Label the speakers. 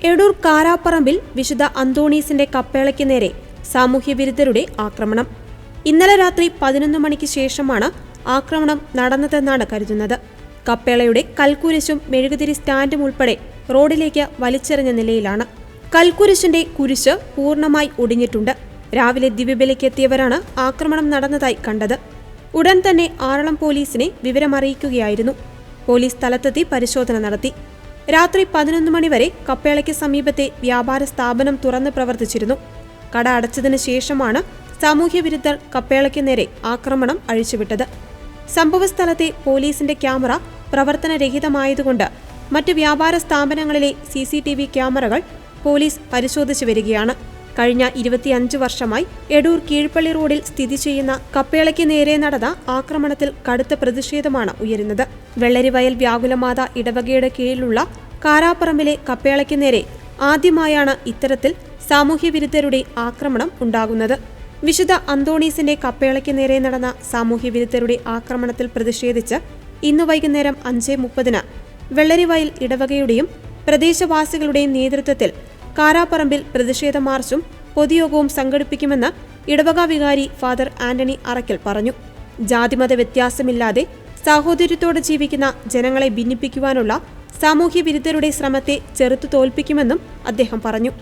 Speaker 1: എടൂർ കാരാപ്പറമ്പിൽ വിശുദ്ധ അന്തോണീസിന്റെ കപ്പേളയ്ക്ക് നേരെ സാമൂഹ്യവിരുദ്ധരുടെ ആക്രമണം. ഇന്നലെ രാത്രി 11 മണിക്ക് ശേഷമാണ് ആക്രമണം നടന്നതെന്നാണ് കരുതുന്നത്. കപ്പേളയുടെ കൽക്കുരിശും മെഴുകുതിരി സ്റ്റാൻഡും ഉൾപ്പെടെ റോഡിലേക്ക് വലിച്ചെറിഞ്ഞ നിലയിലാണ്. കൽക്കുരിശിന്റെ കുരിശ് പൂർണ്ണമായി ഒടിഞ്ഞിട്ടുണ്ട്. രാവിലെ ദിവ്യബലിക്കെത്തിയവരാണ് ആക്രമണം നടന്നതായി കണ്ടത്. ഉടൻ തന്നെ ആറളം പോലീസിനെ വിവരമറിയിക്കുകയായിരുന്നു. പോലീസ് സ്ഥലത്തെത്തി പരിശോധന നടത്തി. രാത്രി 11 മണിവരെ കപ്പേളയ്ക്ക് സമീപത്തെ വ്യാപാര സ്ഥാപനം തുറന്ന് പ്രവർത്തിച്ചിരുന്നു. കട അടച്ചതിന് ശേഷമാണ് സാമൂഹ്യവിരുദ്ധർ കപ്പേളയ്ക്ക് നേരെ ആക്രമണം അഴിച്ചുവിട്ടത്. സംഭവസ്ഥലത്തെ പോലീസിന്റെ ക്യാമറ പ്രവർത്തനരഹിതമായതുകൊണ്ട് മറ്റ് വ്യാപാര സ്ഥാപനങ്ങളിലെ CCTV ക്യാമറകൾ പോലീസ് പരിശോധിച്ചു വരികയാണ്. കഴിഞ്ഞ 25 വർഷമായി എടൂർ കീഴ്പള്ളി റോഡിൽ സ്ഥിതി ചെയ്യുന്ന കപ്പേളയ്ക്ക് നേരെ നടന്ന ആക്രമണത്തിൽ കടുത്ത പ്രതിഷേധമാണ് ഉയരുന്നത്. വെള്ളരിവയൽ വ്യാകുലമാത ഇടവകയുടെ കീഴിലുള്ള കാരാപ്പറമ്പിലെ കപ്പേളയ്ക്ക് നേരെ ആദ്യമായാണ് ഇത്തരത്തിൽ സാമൂഹ്യവിരുദ്ധരുടെ ആക്രമണം ഉണ്ടാകുന്നത്. വിശുദ്ധ അന്തോണീസിന്റെ കപ്പേളയ്ക്ക് നേരെ നടന്ന സാമൂഹ്യവിരുദ്ധരുടെ ആക്രമണത്തിൽ പ്രതിഷേധിച്ച് ഇന്ന് വൈകുന്നേരം 5:30 വെള്ളരിവയൽ ഇടവകയുടെയും പ്രദേശവാസികളുടെയും നേതൃത്വത്തിൽ കാരാപ്പറമ്പിൽ പ്രതിഷേധ മാർച്ചും പൊതുയോഗവും സംഘടിപ്പിക്കുമെന്ന് ഇടവക വികാരി ഫാദർ ആന്റണി അറക്കൽ പറഞ്ഞു. ജാതിമത വ്യത്യാസമില്ലാതെ സാഹോദര്യത്തോടെ ജീവിക്കുന്ന ജനങ്ങളെ ഭിന്നിപ്പിക്കുവാനുള്ള സാമൂഹ്യവിരുദ്ധരുടെ ശ്രമത്തെ ചെറുത്തു തോൽപ്പിക്കുമെന്നും അദ്ദേഹം പറഞ്ഞു.